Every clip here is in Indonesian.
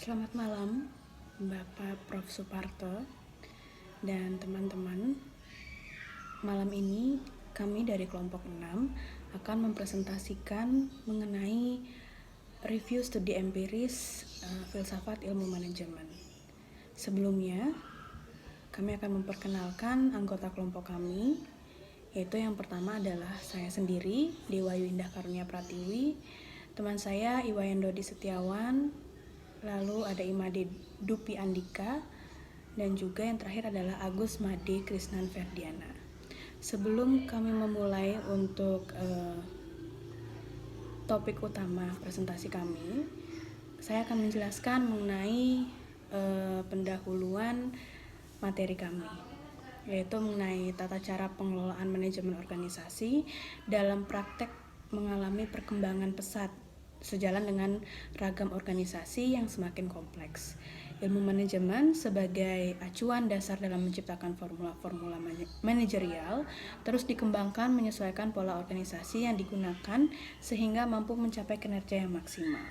Selamat malam, Bapak Prof. Suparto dan teman-teman. Malam ini kami dari kelompok 6 akan mempresentasikan mengenai review studi empiris filsafat ilmu manajemen. Sebelumnya, kami akan memperkenalkan anggota kelompok kami, yaitu yang pertama adalah saya sendiri, Dewayu Indah Karunia Pratiwi, teman saya Iwayan Dodi Setiawan, lalu ada Imade Dupi Andika, dan juga yang terakhir adalah Agus Made Krisnan Ferdiana. Sebelum kami memulai untuk topik utama presentasi kami, saya akan menjelaskan mengenai pendahuluan materi kami, yaitu mengenai tata cara pengelolaan manajemen organisasi dalam praktek mengalami perkembangan pesat sejalan dengan ragam organisasi yang semakin kompleks. Ilmu manajemen sebagai acuan dasar dalam menciptakan formula-formula manajerial terus dikembangkan menyesuaikan pola organisasi yang digunakan sehingga mampu mencapai kinerja yang maksimal.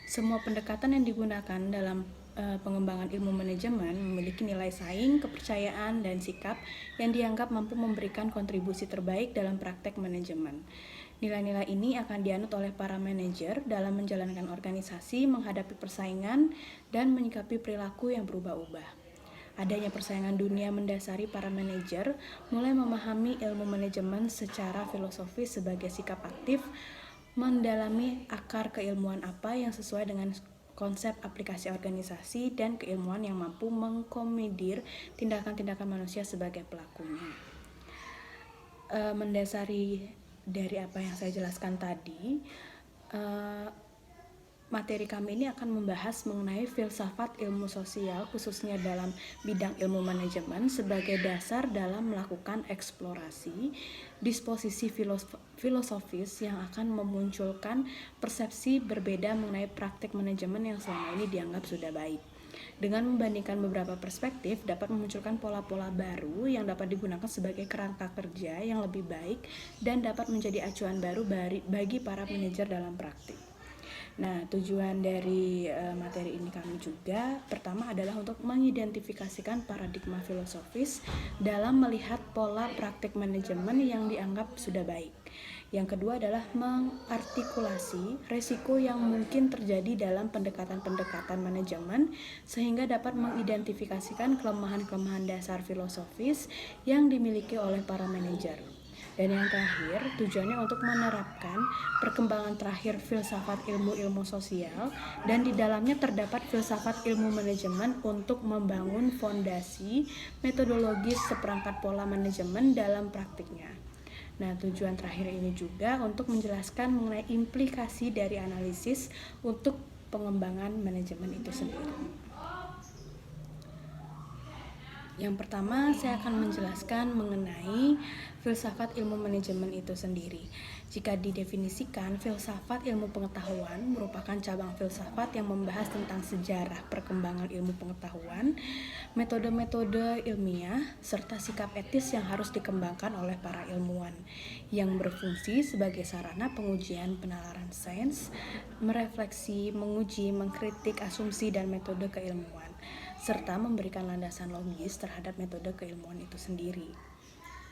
Semua pendekatan yang digunakan dalam pengembangan ilmu manajemen memiliki nilai saing, kepercayaan, dan sikap yang dianggap mampu memberikan kontribusi terbaik dalam praktek manajemen. Nilai-nilai ini akan dianut oleh para manajer dalam menjalankan organisasi, menghadapi persaingan, dan menyikapi perilaku yang berubah-ubah. Adanya persaingan dunia mendasari para manajer mulai memahami ilmu manajemen secara filosofis sebagai sikap aktif, mendalami akar keilmuan apa yang sesuai dengan konsep aplikasi organisasi dan keilmuan yang mampu mengkomodir tindakan-tindakan manusia sebagai pelakunya. Mendasari dari apa yang saya jelaskan tadi, materi kami ini akan membahas mengenai filsafat ilmu sosial khususnya dalam bidang ilmu manajemen sebagai dasar dalam melakukan eksplorasi disposisi filosofis yang akan memunculkan persepsi berbeda mengenai praktik manajemen yang selama ini dianggap sudah baik. Dengan membandingkan beberapa perspektif dapat memunculkan pola-pola baru yang dapat digunakan sebagai kerangka kerja yang lebih baik dan dapat menjadi acuan baru bagi para manajer dalam praktik. Nah, tujuan dari materi ini kami juga pertama adalah untuk mengidentifikasikan paradigma filosofis dalam melihat pola praktik manajemen yang dianggap sudah baik. Yang kedua adalah mengartikulasi resiko yang mungkin terjadi dalam pendekatan-pendekatan manajemen sehingga dapat mengidentifikasikan kelemahan-kelemahan dasar filosofis yang dimiliki oleh para manajer. Dan yang terakhir, tujuannya untuk menerapkan perkembangan terakhir filsafat ilmu-ilmu sosial dan di dalamnya terdapat filsafat ilmu manajemen untuk membangun fondasi metodologis seperangkat pola manajemen dalam praktiknya. Nah, tujuan terakhir ini juga untuk menjelaskan mengenai implikasi dari analisis untuk pengembangan manajemen itu sendiri. Yang pertama, saya akan menjelaskan mengenai filsafat ilmu manajemen itu sendiri. Jika didefinisikan, filsafat ilmu pengetahuan merupakan cabang filsafat yang membahas tentang sejarah perkembangan ilmu pengetahuan, metode-metode ilmiah, serta sikap etis yang harus dikembangkan oleh para ilmuwan, yang berfungsi sebagai sarana pengujian penalaran sains, merefleksi, menguji, mengkritik asumsi dan metode keilmuan, serta memberikan landasan logis terhadap metode keilmuan itu sendiri.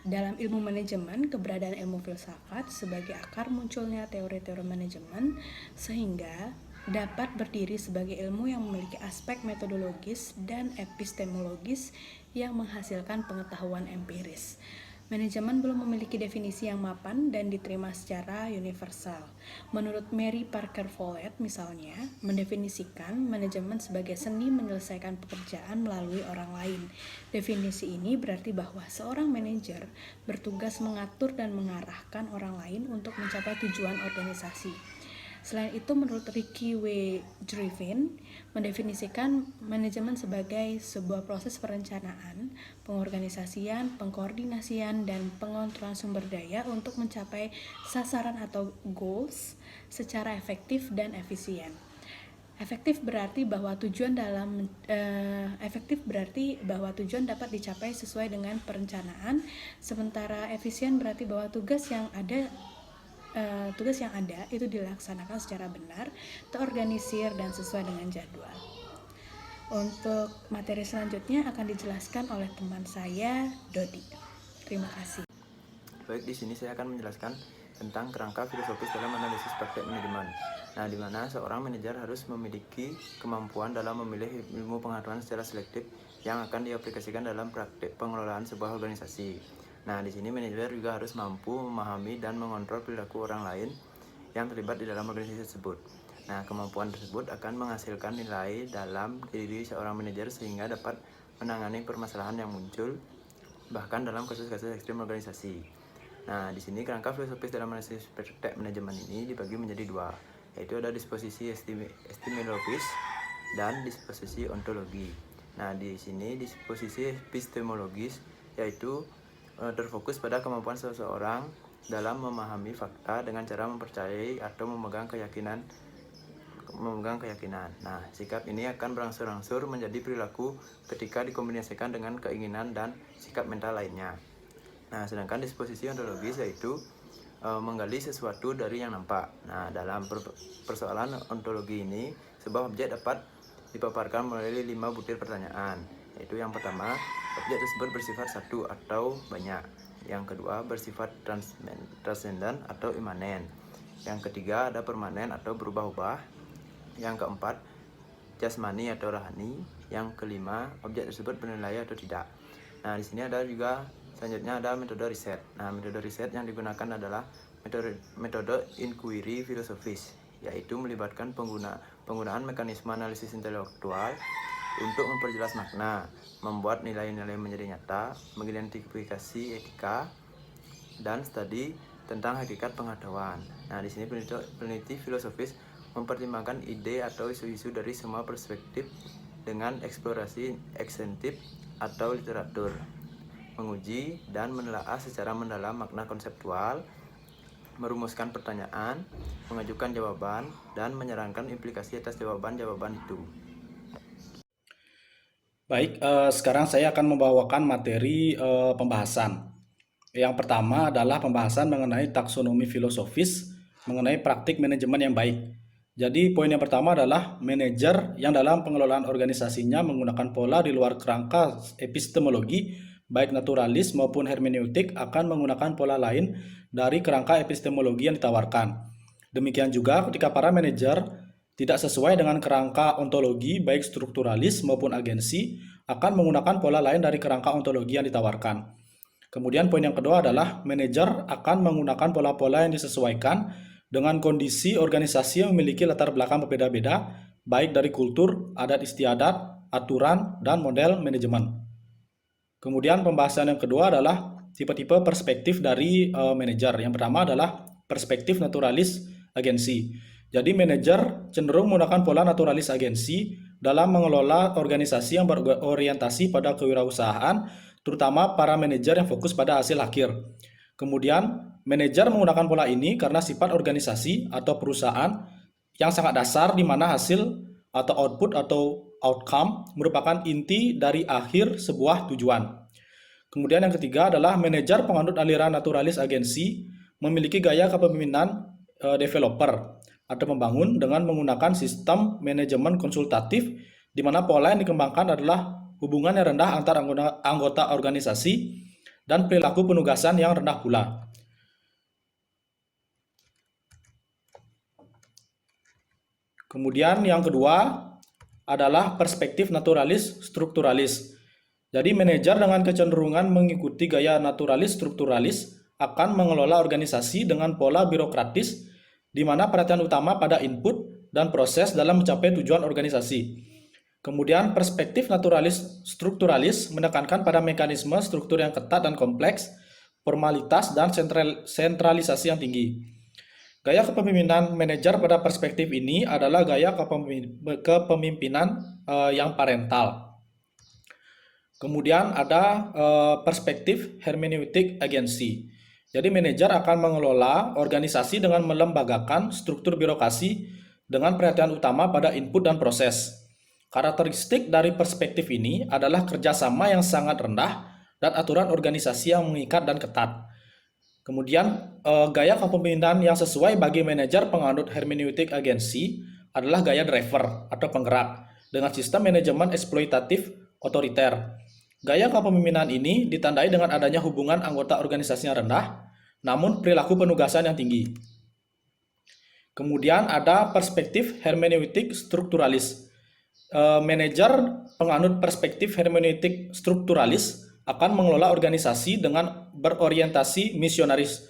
Dalam ilmu manajemen, keberadaan ilmu filsafat sebagai akar munculnya teori-teori manajemen sehingga dapat berdiri sebagai ilmu yang memiliki aspek metodologis dan epistemologis yang menghasilkan pengetahuan empiris. Manajemen belum memiliki definisi yang mapan dan diterima secara universal. Menurut Mary Parker Follett misalnya, mendefinisikan manajemen sebagai seni menyelesaikan pekerjaan melalui orang lain. Definisi ini berarti bahwa seorang manajer bertugas mengatur dan mengarahkan orang lain untuk mencapai tujuan organisasi. Selain itu, menurut Ricky W. Griffin, mendefinisikan manajemen sebagai sebuah proses perencanaan, pengorganisasian, pengkoordinasian, dan pengontrolan sumber daya untuk mencapai sasaran atau goals secara efektif dan efisien. Efektif berarti bahwa tujuan dapat dicapai sesuai dengan perencanaan, sementara efisien berarti bahwa tugas yang ada itu dilaksanakan secara benar, terorganisir, dan sesuai dengan jadwal. Untuk materi selanjutnya akan dijelaskan oleh teman saya, Dodi. Terima kasih. Baik, di sini saya akan menjelaskan tentang kerangka filosofis dalam analisis praktek manajemen. Nah, di mana seorang manajer harus memiliki kemampuan dalam memilih ilmu pengetahuan secara selektif yang akan diaplikasikan dalam praktek pengelolaan sebuah organisasi. Nah, di sini manajer juga harus mampu memahami dan mengontrol perilaku orang lain yang terlibat di dalam organisasi tersebut. Nah, kemampuan tersebut akan menghasilkan nilai dalam diri seorang manajer sehingga dapat menangani permasalahan yang muncul bahkan dalam kasus-kasus ekstrim organisasi. Nah, di sini kerangka filosofis dalam analisis praktek manajemen ini dibagi menjadi dua, yaitu ada disposisi epistemologis dan disposisi ontologi. Nah, di sini disposisi epistemologis yaitu terfokus pada kemampuan seseorang dalam memahami fakta dengan cara mempercayai atau memegang keyakinan. Nah, sikap ini akan berangsur-angsur menjadi perilaku ketika dikombinasikan dengan keinginan dan sikap mental lainnya. Nah, sedangkan disposisi ontologis yaitu menggali sesuatu dari yang nampak. Nah, dalam persoalan ontologi ini, sebuah objek dapat dipaparkan melalui 5 butir pertanyaan, yaitu yang pertama, objek tersebut bersifat satu atau banyak. Yang kedua, bersifat transenden atau imanen. Yang ketiga, ada permanen atau berubah-ubah. Yang keempat, jasmani atau rohani. Yang kelima, objek tersebut bernilai atau tidak. Nah, di sini ada juga selanjutnya ada metode riset. Nah, metode riset yang digunakan adalah metode inquiry filosofis, yaitu melibatkan penggunaan mekanisme analisis intelektual untuk memperjelas makna, membuat nilai-nilai menjadi nyata, mengidentifikasi etika, dan studi tentang hakikat pengetahuan. Nah, di sini peneliti filosofis mempertimbangkan ide atau isu-isu dari semua perspektif dengan eksplorasi ekstentif atau literatur, menguji dan menelaah secara mendalam makna konseptual, merumuskan pertanyaan, mengajukan jawaban, dan menyarankan implikasi atas jawaban-jawaban itu. Baik, sekarang saya akan membawakan materi pembahasan. Yang pertama adalah pembahasan mengenai taksonomi filosofis mengenai praktik manajemen yang baik. Jadi poin yang pertama adalah manajer yang dalam pengelolaan organisasinya menggunakan pola di luar kerangka epistemologi, baik naturalis maupun hermeneutik akan menggunakan pola lain dari kerangka epistemologi yang ditawarkan. Demikian juga ketika para manajer tidak sesuai dengan kerangka ontologi baik strukturalis maupun agensi akan menggunakan pola lain dari kerangka ontologi yang ditawarkan. Kemudian poin yang kedua adalah manajer akan menggunakan pola-pola yang disesuaikan dengan kondisi organisasi yang memiliki latar belakang berbeda-beda, baik dari kultur, adat istiadat, aturan, dan model manajemen. Kemudian pembahasan yang kedua adalah tipe-tipe perspektif dari manajer. Yang pertama adalah perspektif naturalis agensi. Jadi manajer cenderung menggunakan pola naturalis agensi dalam mengelola organisasi yang berorientasi pada kewirausahaan, terutama para manajer yang fokus pada hasil akhir. Kemudian manajer menggunakan pola ini karena sifat organisasi atau perusahaan yang sangat dasar di mana hasil atau output atau outcome merupakan inti dari akhir sebuah tujuan. Kemudian yang ketiga adalah manajer penganut aliran naturalis agensi memiliki gaya kepemimpinan developer atau membangun dengan menggunakan sistem manajemen konsultatif di mana pola yang dikembangkan adalah hubungan yang rendah antar anggota organisasi dan perilaku penugasan yang rendah pula. Kemudian yang kedua adalah perspektif naturalis strukturalis. Jadi manajer dengan kecenderungan mengikuti gaya naturalis strukturalis akan mengelola organisasi dengan pola birokratis di mana perhatian utama pada input dan proses dalam mencapai tujuan organisasi. Kemudian perspektif naturalis strukturalis menekankan pada mekanisme struktur yang ketat dan kompleks, formalitas dan sentralisasi yang tinggi. Gaya kepemimpinan manajer pada perspektif ini adalah gaya kepemimpinan yang parental. Kemudian ada perspektif hermeneutik agensi. Jadi manajer akan mengelola organisasi dengan melembagakan struktur birokrasi dengan perhatian utama pada input dan proses. Karakteristik dari perspektif ini adalah kerjasama yang sangat rendah dan aturan organisasi yang mengikat dan ketat. Kemudian gaya kepemimpinan yang sesuai bagi manajer penganut hermeneutik agensi adalah gaya driver atau penggerak. dengan sistem manajemen eksploitatif otoriter. Gaya kepemimpinan ini ditandai dengan adanya hubungan anggota organisasi yang rendah, namun perilaku penugasan yang tinggi. Kemudian ada perspektif hermeneutik strukturalis. Manajer penganut perspektif hermeneutik strukturalis akan mengelola organisasi dengan berorientasi misionaris.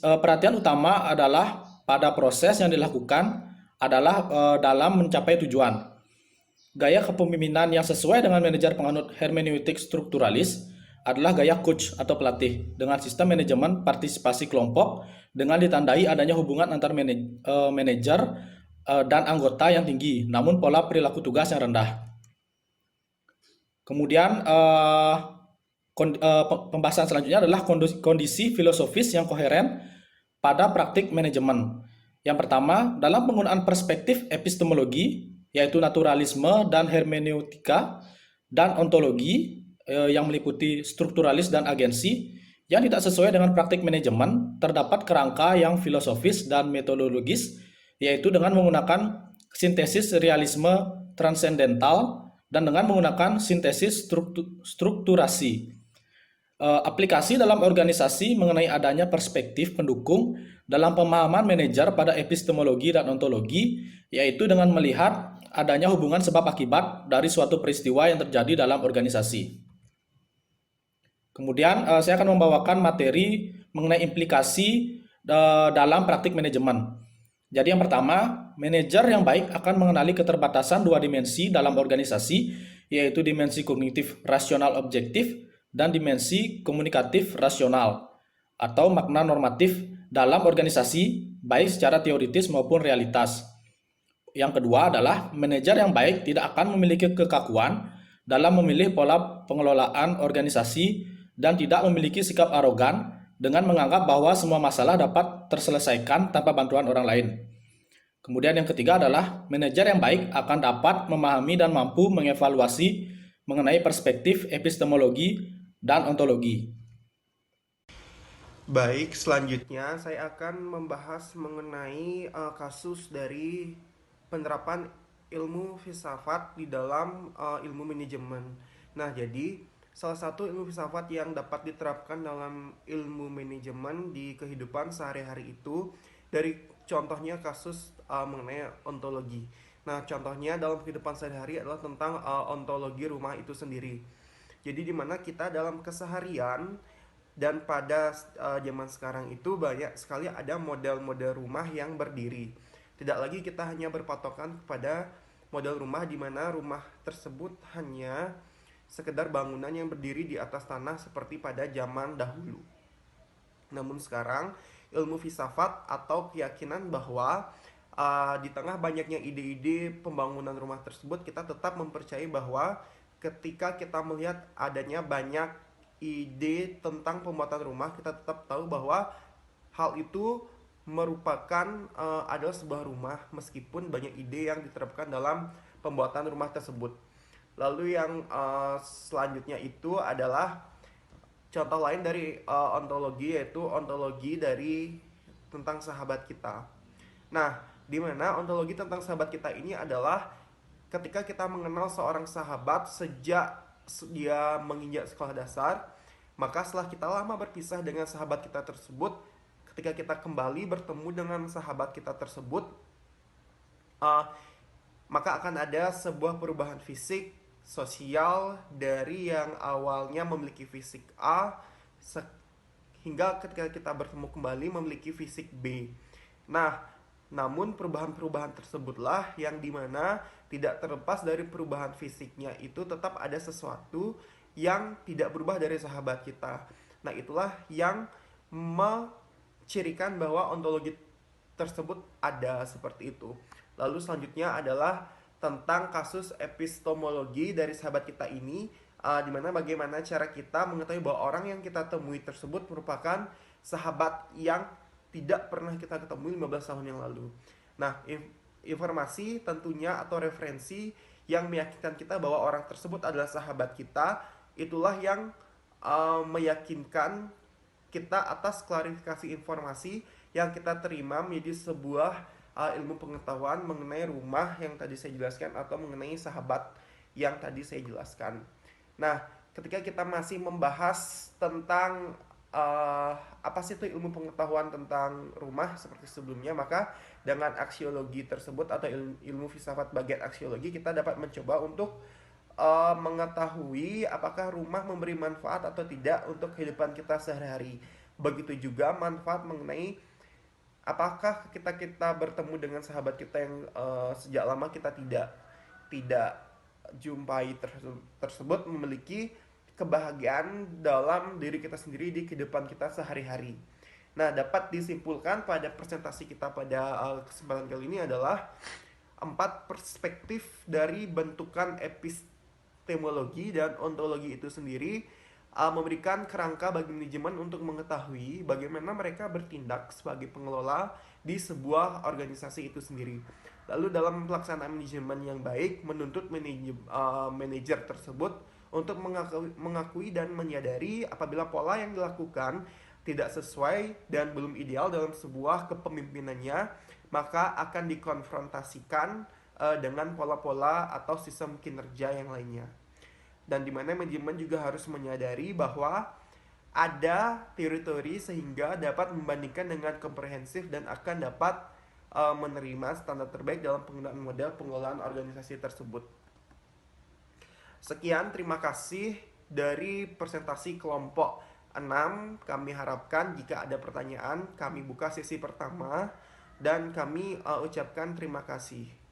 Perhatian utama adalah pada proses yang dilakukan adalah dalam mencapai tujuan. Gaya kepemimpinan yang sesuai dengan manajer penganut hermeneutik strukturalis adalah gaya coach atau pelatih dengan sistem manajemen partisipasi kelompok dengan ditandai adanya hubungan antar manajer dan anggota yang tinggi, namun pola perilaku tugas yang rendah. Kemudian pembahasan selanjutnya adalah kondisi filosofis yang koheren pada praktik manajemen. Yang pertama, dalam penggunaan perspektif epistemologi, yaitu naturalisme dan hermeneutika, dan ontologi yang meliputi strukturalis dan agensi, yang tidak sesuai dengan praktik manajemen, terdapat kerangka yang filosofis dan metodologis, yaitu dengan menggunakan sintesis realisme transendental dan dengan menggunakan sintesis strukturasi. Aplikasi dalam organisasi mengenai adanya perspektif pendukung dalam pemahaman manajer pada epistemologi dan ontologi, yaitu dengan melihat adanya hubungan sebab akibat dari suatu peristiwa yang terjadi dalam organisasi. Kemudian saya akan membawakan materi mengenai implikasi dalam praktik manajemen. Jadi yang pertama, manajer yang baik akan mengenali keterbatasan dua dimensi dalam organisasi, yaitu dimensi kognitif rasional objektif dan dimensi komunikatif rasional atau makna normatif dalam organisasi, baik secara teoritis maupun realitas. Yang kedua adalah manajer yang baik tidak akan memiliki kekakuan dalam memilih pola pengelolaan organisasi dan tidak memiliki sikap arogan dengan menganggap bahwa semua masalah dapat terselesaikan tanpa bantuan orang lain. Kemudian yang ketiga adalah manajer yang baik akan dapat memahami dan mampu mengevaluasi mengenai perspektif epistemologi dan ontologi. Baik, selanjutnya saya akan membahas mengenai kasus dari penerapan ilmu filsafat di dalam ilmu manajemen. Nah, jadi salah satu ilmu filsafat yang dapat diterapkan dalam ilmu manajemen di kehidupan sehari-hari itu dari contohnya kasus mengenai ontologi. Nah, contohnya dalam kehidupan sehari-hari adalah tentang ontologi rumah itu sendiri. Jadi di mana kita dalam keseharian dan pada zaman sekarang itu banyak sekali ada model-model rumah yang berdiri. Tidak lagi kita hanya berpatokan kepada model rumah di mana rumah tersebut hanya sekedar bangunan yang berdiri di atas tanah seperti pada zaman dahulu. Namun sekarang ilmu filsafat atau keyakinan bahwa di tengah banyaknya ide-ide pembangunan rumah tersebut, kita tetap mempercayai bahwa ketika kita melihat adanya banyak ide tentang pembuatan rumah, kita tetap tahu bahwa hal itu merupakan adalah sebuah rumah meskipun banyak ide yang diterapkan dalam pembuatan rumah tersebut. Lalu yang selanjutnya itu adalah contoh lain dari ontologi, yaitu ontologi dari tentang sahabat kita. Nah, di mana ontologi tentang sahabat kita ini adalah ketika kita mengenal seorang sahabat sejak dia menginjak sekolah dasar, maka setelah kita lama berpisah dengan sahabat kita tersebut, ketika kita kembali bertemu dengan sahabat kita tersebut, maka akan ada sebuah perubahan fisik, sosial dari yang awalnya memiliki fisik A hingga ketika kita bertemu kembali memiliki fisik B. Nah, namun perubahan-perubahan tersebutlah yang dimana tidak terlepas dari perubahan fisiknya itu tetap ada sesuatu yang tidak berubah dari sahabat kita. Nah, itulah yang mencirikan bahwa ontologi tersebut ada seperti itu. Lalu selanjutnya adalah tentang kasus epistemologi dari sahabat kita ini, di mana bagaimana cara kita mengetahui bahwa orang yang kita temui tersebut merupakan sahabat yang tidak pernah kita ketemui 15 tahun yang lalu. Nah, informasi tentunya atau referensi yang meyakinkan kita bahwa orang tersebut adalah sahabat kita, itulah yang meyakinkan kita atas klarifikasi informasi yang kita terima menjadi sebuah ilmu pengetahuan mengenai rumah yang tadi saya jelaskan atau mengenai sahabat yang tadi saya jelaskan. Nah, ketika kita masih membahas tentang apa sih itu ilmu pengetahuan tentang rumah seperti sebelumnya, maka dengan aksiologi tersebut atau ilmu filsafat bagian aksiologi, kita dapat mencoba untuk mengetahui apakah rumah memberi manfaat atau tidak untuk kehidupan kita sehari-hari. Begitu juga manfaat mengenai apakah kita bertemu dengan sahabat kita yang sejak lama kita tidak jumpai tersebut memiliki kebahagiaan dalam diri kita sendiri di kehidupan kita sehari-hari. Nah, dapat disimpulkan pada presentasi kita pada kesempatan kali ini adalah 4 perspektif dari bentukan epistemologi dan ontologi itu sendiri memberikan kerangka bagi manajemen untuk mengetahui bagaimana mereka bertindak sebagai pengelola di sebuah organisasi itu sendiri. Lalu dalam pelaksanaan manajemen yang baik menuntut manajer tersebut untuk mengakui dan menyadari apabila pola yang dilakukan tidak sesuai dan belum ideal dalam sebuah kepemimpinannya, maka akan dikonfrontasikan dengan pola-pola atau sistem kinerja yang lainnya. Dan di mana manajemen juga harus menyadari bahwa ada teori-teori sehingga dapat membandingkan dengan komprehensif dan akan dapat menerima standar terbaik dalam penggunaan model pengelolaan organisasi tersebut. Sekian, terima kasih dari presentasi kelompok 6. Kami harapkan jika ada pertanyaan, kami buka sesi pertama dan kami ucapkan terima kasih.